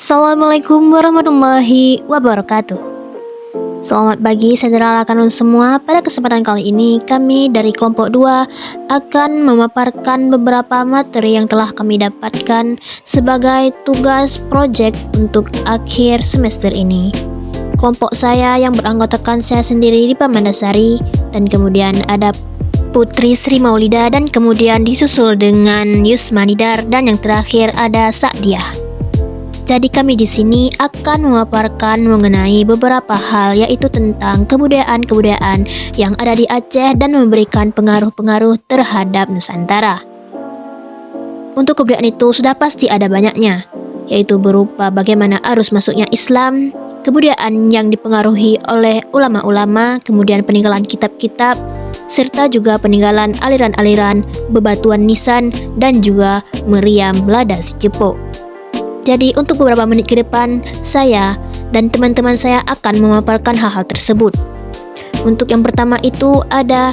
Assalamualaikum warahmatullahi wabarakatuh. Selamat pagi saudara kalian semua. Pada kesempatan kali ini kami dari kelompok 2 akan memaparkan beberapa materi yang telah kami dapatkan sebagai tugas proyek untuk akhir semester ini. Kelompok saya yang beranggotakan saya sendiri di Pamandasari, dan kemudian ada Putri Sri Maulida, dan kemudian disusul dengan Yusmanidar, dan yang terakhir ada Sa'diah. Jadi kami di sini akan memaparkan mengenai beberapa hal, yaitu tentang kebudayaan-kebudayaan yang ada di Aceh dan memberikan pengaruh-pengaruh terhadap Nusantara. Untuk kebudayaan itu sudah pasti ada banyaknya, yaitu berupa bagaimana arus masuknya Islam, kebudayaan yang dipengaruhi oleh ulama-ulama, kemudian peninggalan kitab-kitab, serta juga peninggalan aliran-aliran bebatuan nisan dan juga meriam lada si Jepuk. Jadi untuk beberapa menit ke depan, saya dan teman-teman saya akan memaparkan hal-hal tersebut. Untuk yang pertama itu ada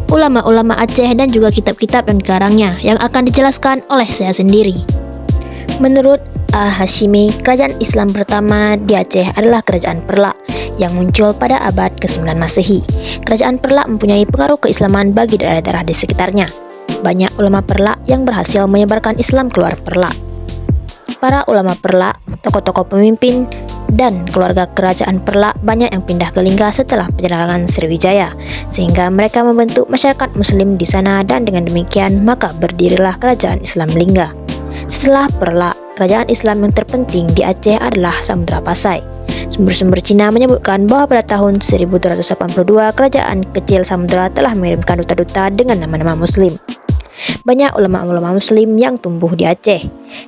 ulama-ulama Aceh dan juga kitab-kitab yang dikarangnya yang akan dijelaskan oleh saya sendiri. Menurut Hashimi, kerajaan Islam pertama di Aceh adalah Kerajaan Perlak yang muncul pada abad ke-9 Masehi. Kerajaan Perlak mempunyai pengaruh keislaman bagi daerah-daerah di sekitarnya. Banyak ulama Perlak yang berhasil menyebarkan Islam keluar Perlak. Para ulama Perlak, tokoh-tokoh pemimpin, dan keluarga kerajaan Perlak banyak yang pindah ke Lingga setelah penyerangan Sriwijaya, sehingga mereka membentuk masyarakat muslim di sana, dan dengan demikian maka berdirilah kerajaan Islam Lingga. Setelah Perlak, kerajaan Islam yang terpenting di Aceh adalah Samudra Pasai. Sumber-sumber Cina menyebutkan bahwa pada tahun 1282 kerajaan kecil Samudra telah mengirimkan duta-duta dengan nama-nama muslim. Banyak ulama-ulama muslim yang tumbuh di Aceh.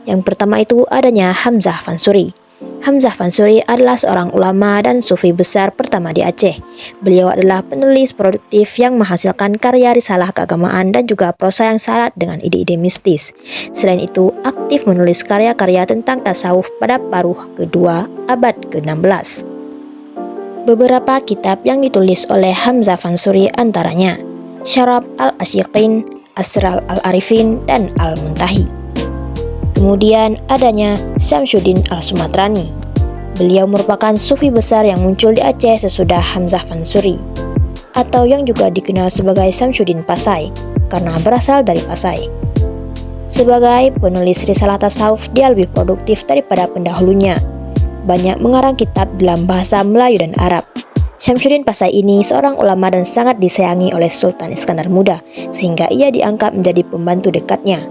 Yang pertama itu adanya Hamzah Fansuri. Hamzah Fansuri adalah seorang ulama dan sufi besar pertama di Aceh. Beliau adalah penulis produktif yang menghasilkan karya risalah keagamaan dan juga prosa yang syarat dengan ide-ide mistis. Selain itu, aktif menulis karya-karya tentang tasawuf pada paruh kedua abad ke-16. Beberapa kitab yang ditulis oleh Hamzah Fansuri antaranya Syarab al-Asyiqin, Asral al-Arifin, dan Al-Muntahi. Kemudian adanya Syamsuddin al-Sumatrani. Beliau merupakan sufi besar yang muncul di Aceh sesudah Hamzah Fansuri, atau yang juga dikenal sebagai Syamsuddin Pasai karena berasal dari Pasai. Sebagai penulis risalah tasawuf, dia lebih produktif daripada pendahulunya. Banyak mengarang kitab dalam bahasa Melayu dan Arab. Syamsuddin Pasai ini seorang ulama dan sangat disayangi oleh Sultan Iskandar Muda, sehingga ia diangkat menjadi pembantu dekatnya.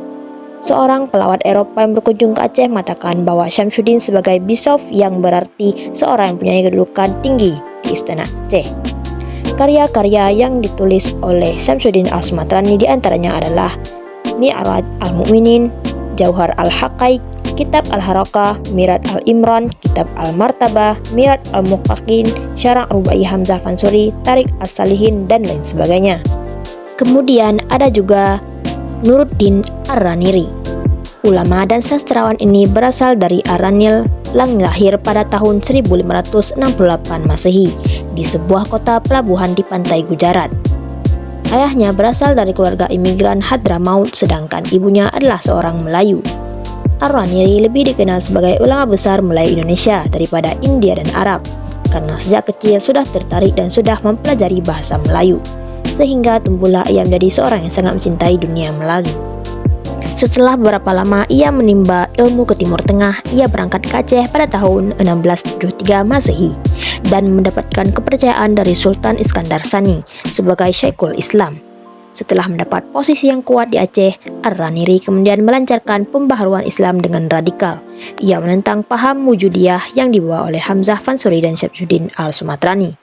Seorang pelawat Eropa yang berkunjung ke Aceh mengatakan bahwa Syamsuddin sebagai bisof, yang berarti seorang yang punya kedudukan tinggi di Istana Aceh. Karya-karya yang ditulis oleh Syamsuddin al-Sumatrani diantaranya adalah Mi'raj al-Mu'minin, Jauhar al-Haqaiq, Kitab al-Harakah, Mirat al-Imran, Kitab al-Martabah, Mirat al-Muqaqin, Syarah Rubai Hamzah Fansuri, Tarik as-Salihin, dan lain sebagainya. Kemudian ada juga Nuruddin Ar-Raniri. Ulama dan sastrawan ini berasal dari Aranil yang lahir pada tahun 1568 Masehi di sebuah kota pelabuhan di pantai Gujarat. Ayahnya berasal dari keluarga imigran Hadramaut, sedangkan ibunya adalah seorang Melayu. Ar-Raniri lebih dikenal sebagai ulama besar Melayu Indonesia daripada India dan Arab, karena sejak kecil sudah tertarik dan sudah mempelajari bahasa Melayu, sehingga tumbuhlah ia menjadi seorang yang sangat mencintai dunia Melayu. Setelah beberapa lama ia menimba ilmu ke Timur Tengah, ia berangkat ke Aceh pada tahun 1673 Masehi dan mendapatkan kepercayaan dari Sultan Iskandar Sani sebagai Syekhul Islam. Setelah mendapat posisi yang kuat di Aceh, Ar-Raniri kemudian melancarkan pembaharuan Islam dengan radikal. Ia menentang paham Wujudiyah yang dibawa oleh Hamzah Fansuri dan Syamsuddin al-Sumatrani.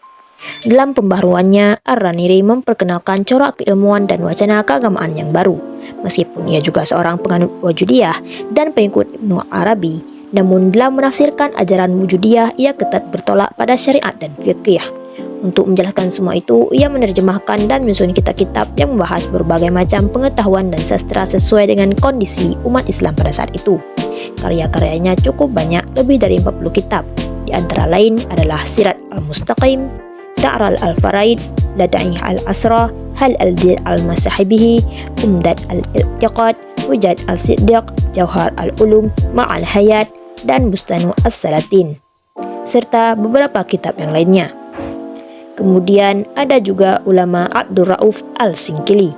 Dalam pembaharuannya, Ar-Raniri memperkenalkan corak keilmuan dan wacana keagamaan yang baru. Meskipun ia juga seorang penganut Wujudiyah dan pengikut Ibnu Arabi, namun dalam menafsirkan ajaran Wujudiyah, ia ketat bertolak pada syariat dan fiqh. Untuk menjelaskan semua itu, ia menerjemahkan dan menyusun kitab-kitab yang membahas berbagai macam pengetahuan dan sastra sesuai dengan kondisi umat Islam pada saat itu. Karya-karyanya cukup banyak, lebih dari 40 kitab. Di antara lain adalah Sirat al-Mustaqim, Da'ral al-Faraid, Lada'ih al-Asra, Hal al-Dir al-Masahibihi, Umdat al-I'tiqad, Hujat al-Siddiq, Jauhar al-Ulum, Ma'al Hayat, dan Bustanu As-Salatin, serta beberapa kitab yang lainnya. Kemudian ada juga ulama Abdul Rauf Al-Singkili.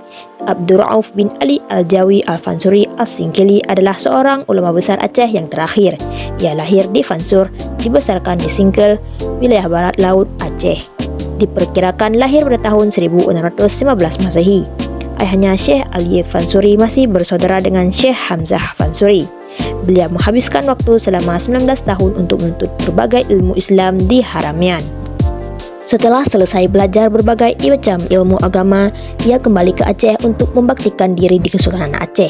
Abdul Rauf bin Ali Al-Jawi Al-Fansuri Al-Singkili adalah seorang ulama besar Aceh yang terakhir. Ia lahir di Fansur, dibesarkan di Singkel, wilayah barat laut Aceh. Diperkirakan lahir pada tahun 1615 Masehi. Ayahnya Syekh Ali Fansuri masih bersaudara dengan Syekh Hamzah Fansuri. Beliau menghabiskan waktu selama 19 tahun untuk menuntut berbagai ilmu Islam di Haramian. Setelah selesai belajar berbagai macam ilmu agama, ia kembali ke Aceh untuk membaktikan diri di Kesultanan Aceh.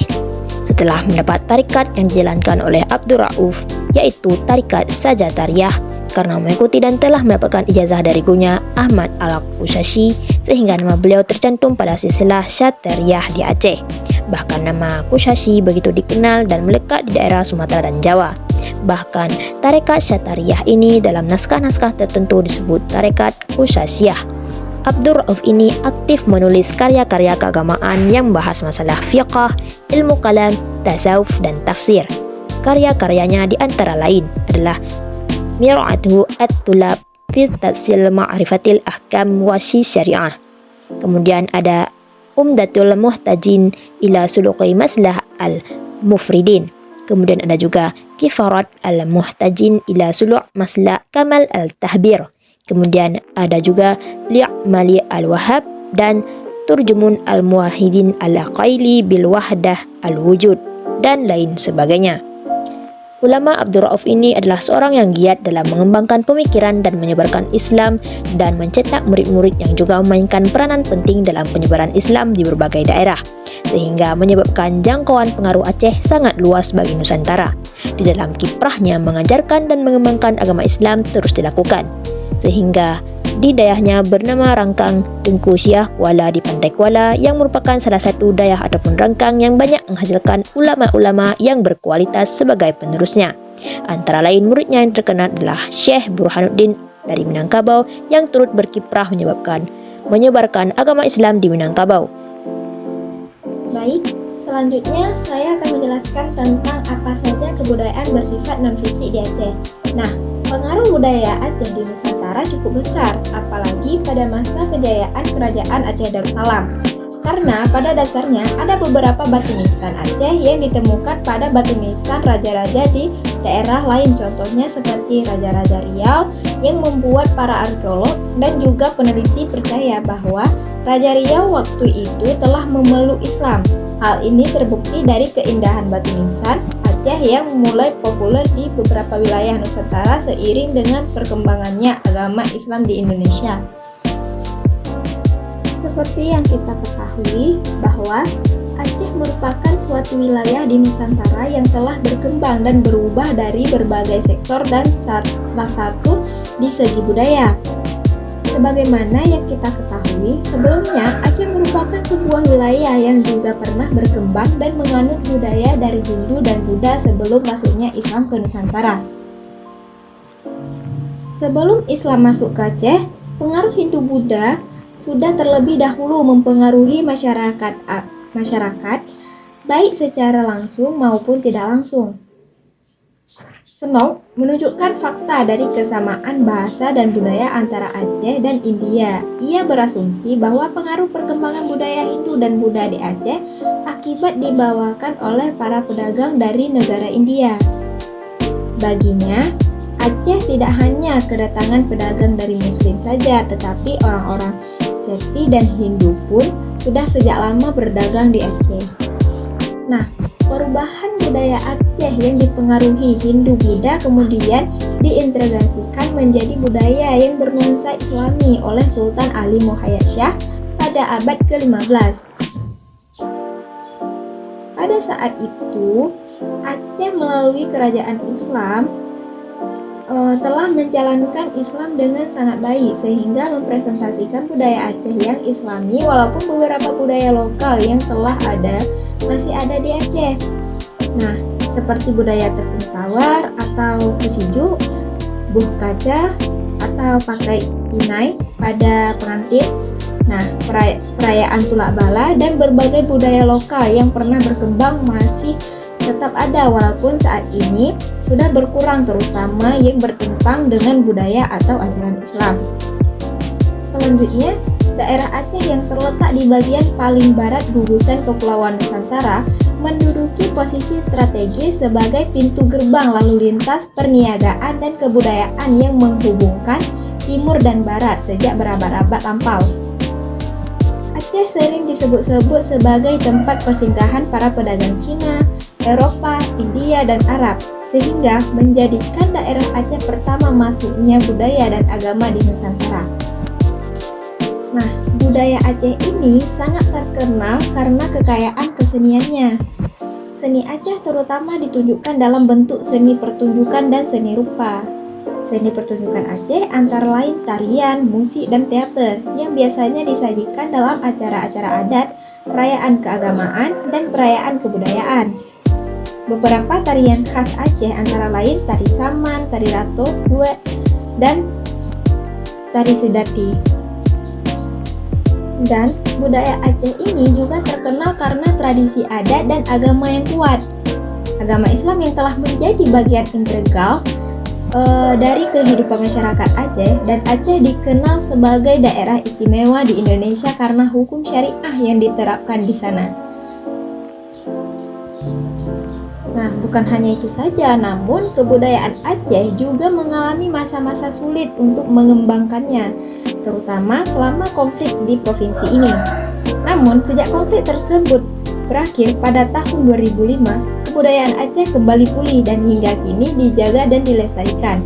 Setelah mendapat tarikat yang dijalankan oleh Abdul Rauf, yaitu tarikat Sajatariyah, karena mengikuti dan telah mendapatkan ijazah dari gurunya Ahmad Al-Kushashi, sehingga nama beliau tercantum pada silsilah Syatariyah di Aceh. Bahkan nama Kushashi begitu dikenal dan melekat di daerah Sumatera dan Jawa. Bahkan tarekat Syatariyah ini dalam naskah-naskah tertentu disebut tarekat Kushashiyah. Abdul Rauf ini aktif menulis karya-karya keagamaan yang membahas masalah fiqh, ilmu kalam, tasawuf dan tafsir. Karya-karyanya di antara lain adalah Mir'atuhu at-Tulab fi Tafsil Ma'rifatil Ahkam wa Syariah. Kemudian ada Umdatul Muhtajin ila Suluqi Maslah al-Mufridin. Kemudian ada juga Kifarat al-Muhtajin ila Sulu' Maslah Kamal al-Tahbir. Kemudian ada juga Li'mali al-Wahhab dan Turjumun al-Muwahhidin al-Qaili bil Wahdah al-Wujud dan lain sebagainya. Ulama Abdul Rauf ini adalah seorang yang giat dalam mengembangkan pemikiran dan menyebarkan Islam dan mencetak murid-murid yang juga memainkan peranan penting dalam penyebaran Islam di berbagai daerah, sehingga menyebabkan jangkauan pengaruh Aceh sangat luas bagi Nusantara. Di dalam kiprahnya mengajarkan dan mengembangkan agama Islam terus dilakukan, sehingga di dayahnya bernama Rangkang Tengku Syah Kuala di Pantai Kuala, yang merupakan salah satu dayah ataupun rangkang yang banyak menghasilkan ulama-ulama yang berkualitas sebagai penerusnya. Antara lain muridnya yang terkenal adalah Syekh Burhanuddin dari Minangkabau yang turut berkiprah menyebarkan agama Islam di Minangkabau. Baik, selanjutnya saya akan menjelaskan tentang apa saja kebudayaan bersifat non-fisik di Aceh. Nah, pengaruh budaya Aceh di Nusantara cukup besar, apalagi pada masa kejayaan Kerajaan Aceh Darussalam. Karena pada dasarnya ada beberapa batu nisan Aceh yang ditemukan pada batu nisan raja-raja di daerah lain, contohnya seperti Raja-Raja Riau, yang membuat para arkeolog dan juga peneliti percaya bahwa Raja Riau waktu itu telah memeluk Islam. Hal ini terbukti dari keindahan batu nisan Aceh yang mulai populer di beberapa wilayah Nusantara seiring dengan perkembangannya agama Islam di Indonesia. Seperti yang kita ketahui bahwa Aceh merupakan suatu wilayah di Nusantara yang telah berkembang dan berubah dari berbagai sektor dan salah satu di segi budaya. Sebagaimana yang kita ketahui, sebelumnya Aceh merupakan sebuah wilayah yang juga pernah berkembang dan menganut budaya dari Hindu dan Buddha sebelum masuknya Islam ke Nusantara. Sebelum Islam masuk ke Aceh, pengaruh Hindu-Buddha sudah terlebih dahulu mempengaruhi masyarakat baik secara langsung maupun tidak langsung. Snow menunjukkan fakta dari kesamaan bahasa dan budaya antara Aceh dan India. Ia berasumsi bahwa pengaruh perkembangan budaya Hindu dan Buddha di Aceh akibat dibawakan oleh para pedagang dari negara India. Baginya, Aceh tidak hanya kedatangan pedagang dari Muslim saja, tetapi orang-orang Ceti dan Hindu pun sudah sejak lama berdagang di Aceh. Nah, perubahan budaya Aceh yang dipengaruhi Hindu-Buddha kemudian diintegrasikan menjadi budaya yang bernuansa Islami oleh Sultan Ali Muhayyad Shah pada abad ke-15. Pada saat itu, Aceh melalui kerajaan Islam telah menjalankan Islam dengan sangat baik sehingga mempresentasikan budaya Aceh yang Islami, walaupun beberapa budaya lokal yang telah ada masih ada di Aceh. Nah, seperti budaya tepung tawar atau pesiju, buh kaca atau pakai inai pada pengantin. Nah, perayaan tulak bala dan berbagai budaya lokal yang pernah berkembang masih tetap ada walaupun saat ini sudah berkurang, terutama yang bertentang dengan budaya atau ajaran Islam. Selanjutnya, daerah Aceh yang terletak di bagian paling barat gugusan Kepulauan Nusantara menduduki posisi strategis sebagai pintu gerbang lalu lintas perniagaan dan kebudayaan yang menghubungkan timur dan barat sejak berabad-abad lampau. Aceh sering disebut-sebut sebagai tempat persinggahan para pedagang Cina, Eropa, India, dan Arab, sehingga menjadikan daerah Aceh pertama masuknya budaya dan agama di Nusantara. Nah, budaya Aceh ini sangat terkenal karena kekayaan keseniannya. Seni Aceh terutama ditunjukkan dalam bentuk seni pertunjukan dan seni rupa. Seni pertunjukan Aceh antara lain tarian, musik, dan teater yang biasanya disajikan dalam acara-acara adat, perayaan keagamaan, dan perayaan kebudayaan. Beberapa tarian khas Aceh antara lain tari saman, tari rato, duet, dan tari sedati. Dan budaya Aceh ini juga terkenal karena tradisi adat dan agama yang kuat. Agama Islam yang telah menjadi bagian integral dari kehidupan masyarakat Aceh, dan Aceh dikenal sebagai daerah istimewa di Indonesia karena hukum syariah yang diterapkan di sana. Nah, bukan hanya itu saja, namun kebudayaan Aceh juga mengalami masa-masa sulit untuk mengembangkannya, terutama selama konflik di provinsi ini. Namun, sejak konflik tersebut berakhir pada tahun 2005, kebudayaan Aceh kembali pulih dan hingga kini dijaga dan dilestarikan.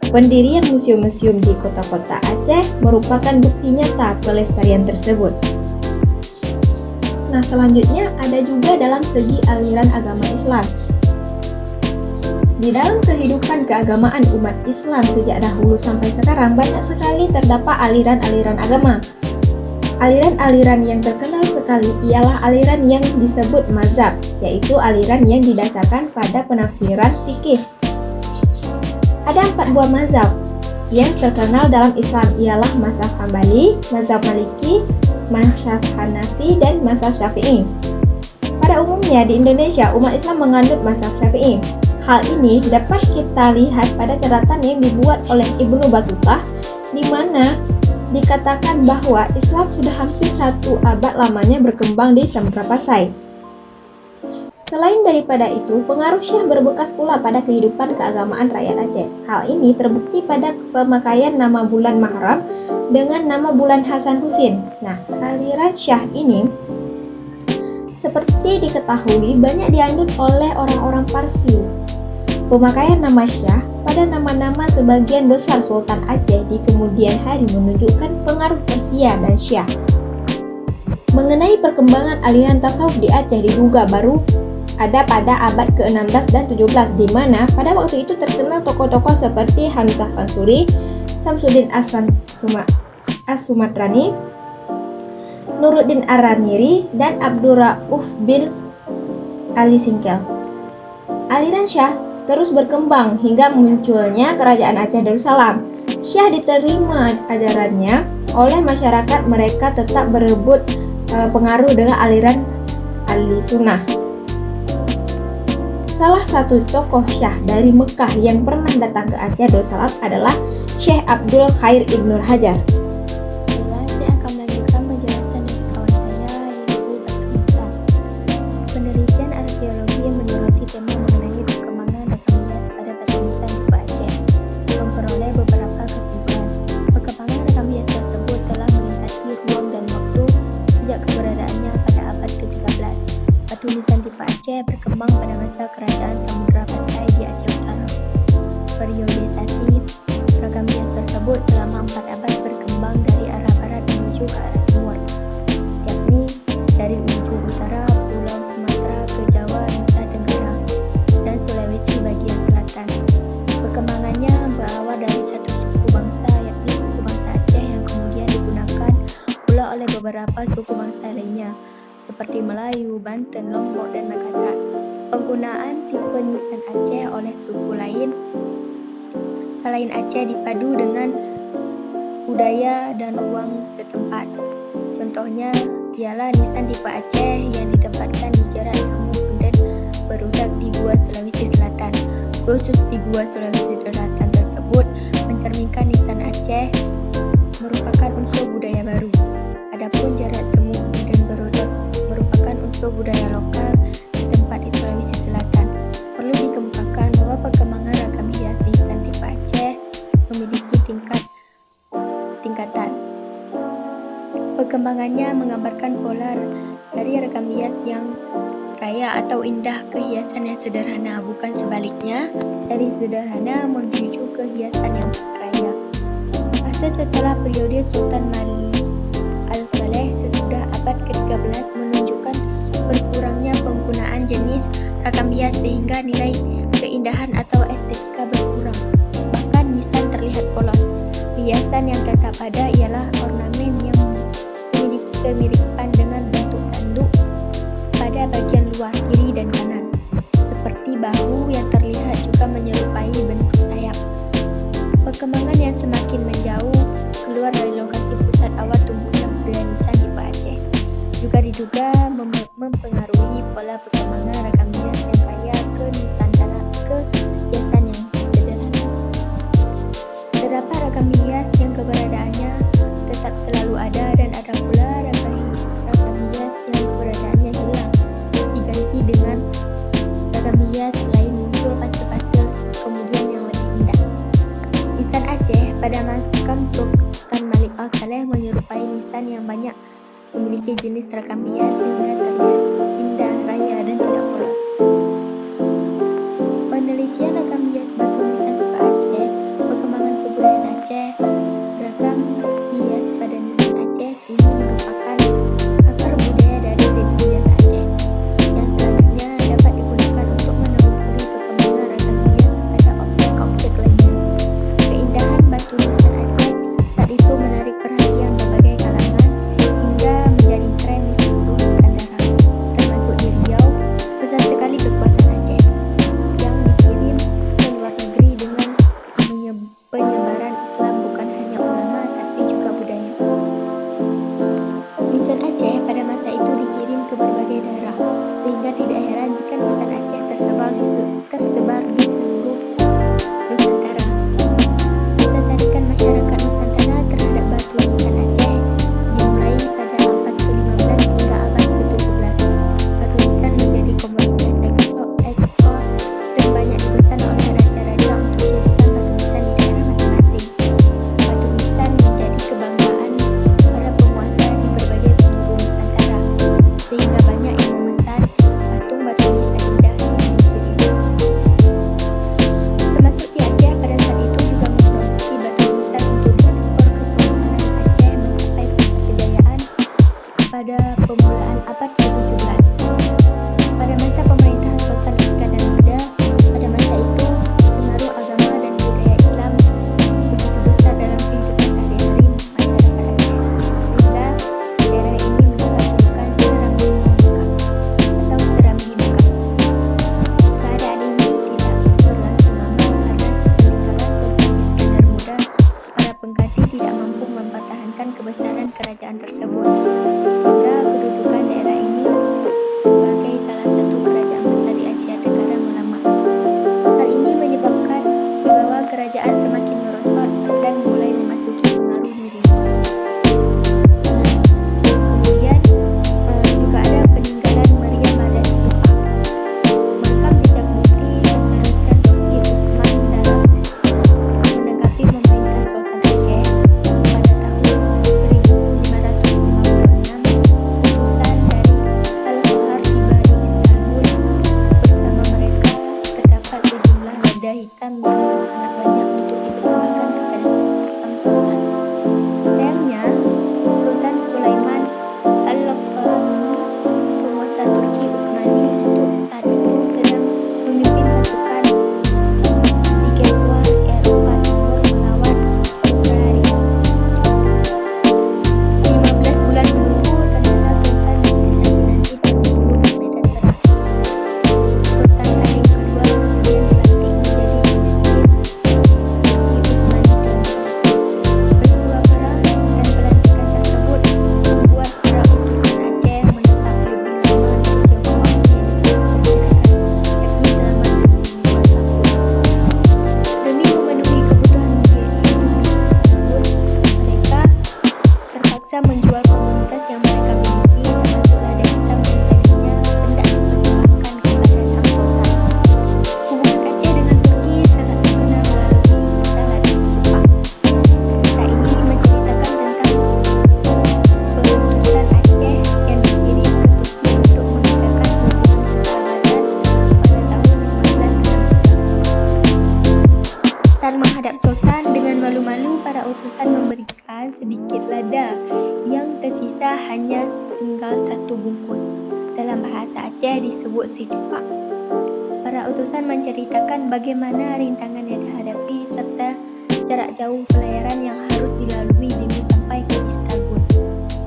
Pendirian museum-museum di kota-kota Aceh merupakan bukti nyata pelestarian tersebut. Nah, selanjutnya ada juga dalam segi aliran agama Islam. Di dalam kehidupan keagamaan umat Islam sejak dahulu sampai sekarang banyak sekali terdapat aliran-aliran agama. Aliran-aliran yang terkenal sekali ialah aliran yang disebut mazhab, yaitu aliran yang didasarkan pada penafsiran fikih. Ada 4 buah mazhab yang terkenal dalam Islam ialah mazhab Hambali, mazhab Maliki, mazhab Hanafi, dan mazhab Syafi'i. Pada umumnya di Indonesia, umat Islam menganut mazhab Syafi'i. Hal ini dapat kita lihat pada catatan yang dibuat oleh Ibnu Battuta, di mana dikatakan bahwa Islam sudah hampir 1 abad lamanya berkembang di Samudra Pasai. Selain daripada itu, pengaruh Syah berbekas pula pada kehidupan keagamaan rakyat Aceh. Hal ini terbukti pada pemakaian nama bulan Muharram dengan nama bulan Hasan Husin. Nah, aliran Syah ini seperti diketahui banyak dianut oleh orang-orang Parsi. Pemakaian nama Syah pada nama-nama sebagian besar Sultan Aceh di kemudian hari menunjukkan pengaruh Persia dan Syah. Mengenai perkembangan aliran tasawuf di Aceh diduga baru ada pada abad ke-16 dan 17, di mana pada waktu itu terkenal tokoh-tokoh seperti Hamzah Fansuri, Samsuddin As-Sumatrani, Nuruddin Ar-Raniri, dan Abdurrauf bin Ali Singkel. Aliran Syah terus berkembang hingga munculnya Kerajaan Aceh Darussalam. Syah diterima ajarannya oleh masyarakat, mereka tetap berebut pengaruh dengan aliran Ahli Sunnah. Salah satu tokoh Syah dari Mekah yang pernah datang ke Aceh Darussalam adalah Syekh Abdul Khair Ibnu Hajar. Baiklah, saya akan melanjutkan penjelasan dari kawan saya, yaitu Batu Nisan. Penelitian arkeologi yang menyoroti tema mengenai perkembangan rekam hias pada Batu Nisan di Aceh memperoleh beberapa kesimpulan. Perkembangan rekam hias tersebut telah melintasi ruang dan waktu sejak keberadaannya pada abad ke-13. Batu Nisan tipe Aceh berkembang pada masa kerajaan Samudra Pasai di Aceh Utara. Periodisasi rekam hias tersebut selama 4 abad berkembang dari arah barat menuju ke arah timur, yakni dari ujung utara Pulau Sumatera ke Jawa, Nusa Tenggara, dan Sulawesi bagian selatan. Perkembangannya berawal dari satu suku bangsa, yakni suku bangsa Aceh, yang kemudian digunakan pula oleh beberapa suku bangsa lainnya seperti Melayu, Banten, Lombok, dan Makassar. Penggunaan tipe nisan Aceh oleh suku lain selain Aceh dipadu dengan budaya dan ruang setempat. Contohnya ialah nisan tipe Aceh yang ditempatkan di Jerat Samud Punden berudak di Gua Sulawesi Selatan. Khusus di Gua Sulawesi Selatan tersebut mencerminkan nisan Aceh merupakan unsur budaya baru. Adapun jarak semu dan berudak merupakan unsur budaya lokal setempat di Sulawesi Selatan. Perlu dikemukakan bahwa perkembangan ragam hias nisan tipe Aceh memiliki tingkatan. Perkembangannya menggambarkan pola dari ragam hias yang raya atau indah ke hiasan yang sederhana, bukan sebaliknya dari sederhana menuju ke hiasan yang raya. Fase setelah periode Sultan Malik Al-Saleh sesudah abad ke-13 menunjukkan berkurangnya penggunaan jenis ragam hias sehingga nilai keindahan atau estetika berkurang. Bahkan nisan terlihat polos. Hiasan yang tetap ada ialah ornamen yang memiliki kemiripan dengan bentuk tanduk pada bagian luar kiri dan kanan, seperti bahu yang terlihat juga menyerupai bentuk sayap. Perkembangan yang semakin menjauh keluar dari lokasi pusat awal tumbuhnya budaya nisan tipe Aceh juga diduga mempengaruhi pola perkembangan ragam hias yang kaya ke Nusantara ke hiasan yang sederhana. Terdapat ragam hias yang keberadaannya tetap selalu ada dan ada pula ragam hias yang keberadaannya hilang diganti dengan ragam hias lain muncul fase-fase kemudian yang lebih indah. Nisan Aceh pada masa Sultan Malik Al-Saleh menyerupai nisan yang banyak memiliki jenis ragam hias sehingga terlihat indah, raya dan tidak polos. Penelitian ragam hias batu nisan tipe Aceh, perkembangan kebudayaan Aceh, ragam hias pada nisan Aceh ini merupakan akar budaya dari sedimen Aceh yang selanjutnya dapat digunakan untuk menelusuri perkembangan ragam hias pada objek-objek lainnya. Keindahan batu nisan Aceh saat itu menarik perhatian berbagai kalangan hingga menjadi tren di seluruh Nusantara, termasuk di Riau. Besar sekali kekuatan Aceh yang dikirim ke luar negeri dengan penyebaran Islam bukan hanya ulama tapi juga budaya. Nisan Aceh pada masa itu dikirim ke berbagai daerah, sehingga tidak heran jika nisan Aceh tersebar di seluruh Nusantara. Ketertarikan masyarakat Nusantara terhadap batu nisan Aceh dimulai pada abad ke-15 hingga abad ke-17. Batu nisan menjadi komoditas ekspor dan banyak dipesan oleh raja-raja untuk dijadikan batu nisan di daerah masing-masing. Batu nisan menjadi kebanggaan para penguasa di berbagai penjuru Nusantara, sehingga banyak yang memesan patung batu nisan indah yang dikirim. Termasuk di Aceh pada saat itu juga memproduksi batu nisan untuk diekspor ke Sultanan Aceh mencapai puncak kejayaan pada permulaan abad ke-17. Pada masa pemerintahan Sultan Iskandar Muda, pada masa itu pengaruh agama dan budaya Islam begitu besar dalam kehidupan sehari-hari masyarakat Aceh, sehingga daerah ini mendapat julukan Serambi Mekah atau Serambi Mekah. Keadaan ini tidak berlangsung lama karena sepeninggalan Sultan Iskandar Muda, para pengganti tidak mampu mempertahankan kebesaran kerajaan tersebut, sehingga kedudukan daerah ini sebagai salah satu kerajaan besar di Asia Tenggara melemah. Hal ini menyebabkan di bawah kerajaan semakin merosot dan mulai memasuki pengaruh diri. Kemudian juga ada peninggalan Maryam Mada Secupa, merekam jejak bukti keseriusan Turki Utsman dalam menanggapi pemerintah Sultan Aceh pada tahun 1556. Utusan dari Al-Fahar tiba di Istanbul. Bersama mereka terdapat sejumlah benda hitam yang sangat banyak untuk dipersembahkan kepada sang sultan. Sayangnya, Sultan Sulaiman Al-Qanuuni, penguasa Turki Utsmani untuk saat itu sedang memimpin pasukan Ziegfeld Eropa Timur melawan Praria. 15 bulan menunggu, ternyata Sultan dinanti terbunuh di medan perang. Sultan Salim kedua kemudian dilantik menjadi pemimpin Saat menghadap Sultan dengan malu-malu, para utusan memberikan sedikit lada yang tersisa hanya tinggal 1 bungkus. Dalam bahasa Aceh disebut si cupak. Para utusan menceritakan bagaimana rintangan yang dihadapi serta jarak jauh pelayaran yang harus dilalui demi sampai ke Istanbul.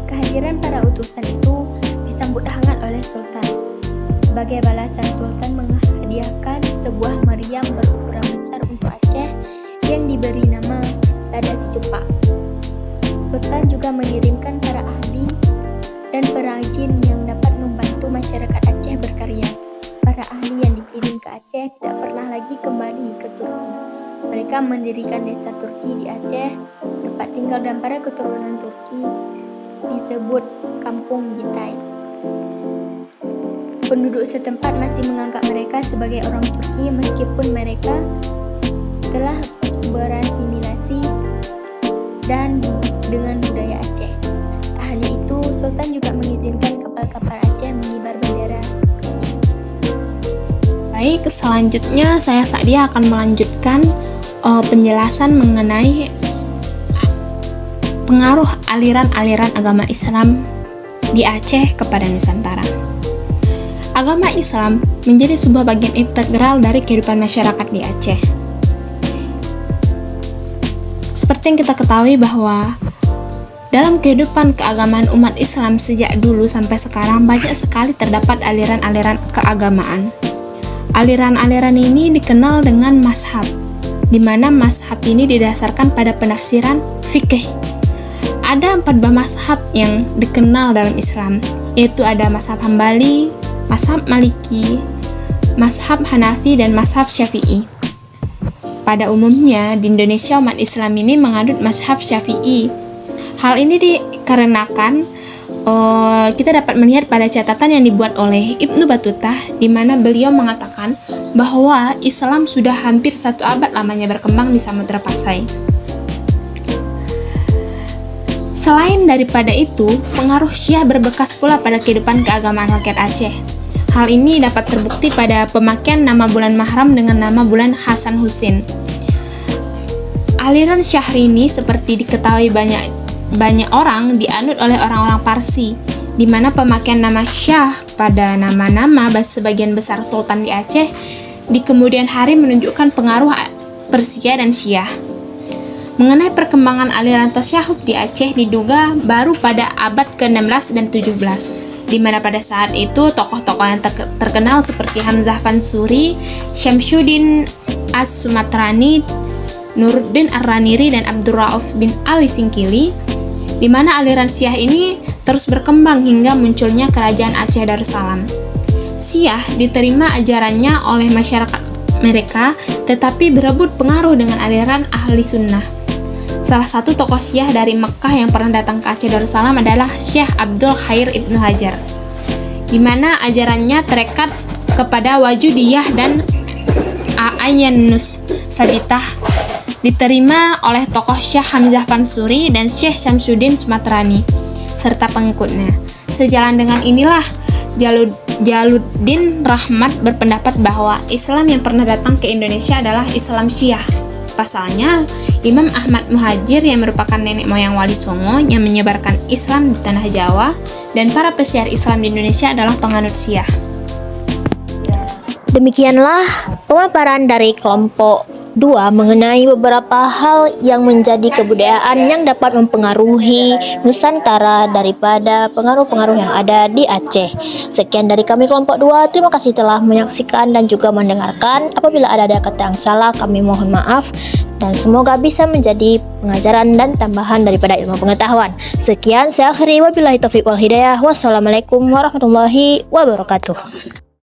Kehadiran para utusan itu disambut hangat oleh Sultan. Sebagai balasan, Sultan menghadiahkan sebuah meriam berukuran besar untuk Aceh yang diberi nama Lada Si Cupak. Sultan juga mengirimkan para ahli dan perajin yang dapat membantu masyarakat Aceh berkarya. Para ahli yang dikirim ke Aceh tidak pernah lagi kembali ke Turki. Mereka mendirikan desa Turki di Aceh, tempat tinggal dan para keturunan Turki disebut Kampung Bitai. Penduduk setempat masih menganggap mereka sebagai orang Turki meskipun mereka telah berasimilasi dan dengan budaya Aceh. Tak hanya itu, Sultan juga mengizinkan kapal-kapal Aceh mengibar bendera Turki. Baik, selanjutnya saya Sa'dia akan melanjutkan penjelasan mengenai pengaruh aliran-aliran agama Islam di Aceh kepada Nusantara. Agama Islam menjadi sebuah bagian integral dari kehidupan masyarakat di Aceh. Seperti yang kita ketahui bahwa dalam kehidupan keagamaan umat Islam sejak dulu sampai sekarang banyak sekali terdapat aliran-aliran keagamaan. Aliran-aliran ini dikenal dengan mazhab, di mana mazhab ini didasarkan pada penafsiran fikih. Ada 4 buah mazhab yang dikenal dalam Islam, yaitu ada mazhab Hambali, mazhab Maliki, mazhab Hanafi, dan mazhab Syafi'i. Pada umumnya, di Indonesia umat Islam ini menganut mazhab Syafi'i. Hal ini dikarenakan kita dapat melihat pada catatan yang dibuat oleh Ibnu Battuta, di mana beliau mengatakan bahwa Islam sudah hampir 1 abad lamanya berkembang di Samudra Pasai. Selain daripada itu, pengaruh Syiah berbekas pula pada kehidupan keagamaan rakyat Aceh. Hal ini dapat terbukti pada pemakaian nama bulan Muharram dengan nama bulan Hasan Husin. Aliran Syahrini seperti diketahui banyak orang dianut oleh orang-orang Parsi, di mana pemakaian nama Syah pada nama-nama sebagian besar sultan di Aceh di kemudian hari menunjukkan pengaruh Persia dan Syiah. Mengenai perkembangan aliran tasyahud di Aceh diduga baru pada abad ke-16 dan 17. Di mana pada saat itu tokoh-tokoh yang terkenal seperti Hamzah Fansuri, Syamsuddin As-Sumatrani, Nuruddin Ar-Raniri, dan Abdurrauf bin Ali Singkili, di mana aliran Syiah ini terus berkembang hingga munculnya kerajaan Aceh Darussalam. Syiah diterima ajarannya oleh masyarakat mereka, tetapi berebut pengaruh dengan aliran Ahli Sunnah. Salah satu tokoh Syiah dari Mekah yang pernah datang ke Aceh Darussalam adalah Syekh Abdul Khair Ibnu Hajar, di mana ajarannya terekat kepada Wajudiyah dan A'ayanus Sabitah, diterima oleh tokoh Syekh Hamzah Fansuri dan Syekh Syamsuddin Sumatrani serta pengikutnya. Sejalan dengan inilah Jaluddin Rahmat berpendapat bahwa Islam yang pernah datang ke Indonesia adalah Islam Syiah. Pasalnya, Imam Ahmad Muhajir yang merupakan nenek moyang Wali Songo yang menyebarkan Islam di tanah Jawa, dan para pesiar Islam di Indonesia adalah penganut Syiah. Demikianlah pemaparan dari kelompok 2 mengenai beberapa hal yang menjadi kebudayaan yang dapat mempengaruhi Nusantara daripada pengaruh-pengaruh yang ada di Aceh. Sekian dari kami kelompok 2, terima kasih telah menyaksikan dan juga mendengarkan. Apabila ada kata yang salah, kami mohon maaf, dan semoga bisa menjadi pengajaran dan tambahan daripada ilmu pengetahuan. Sekian, saya akhiri, wabillahi taufiq wal hidayah. Wassalamualaikum warahmatullahi wabarakatuh.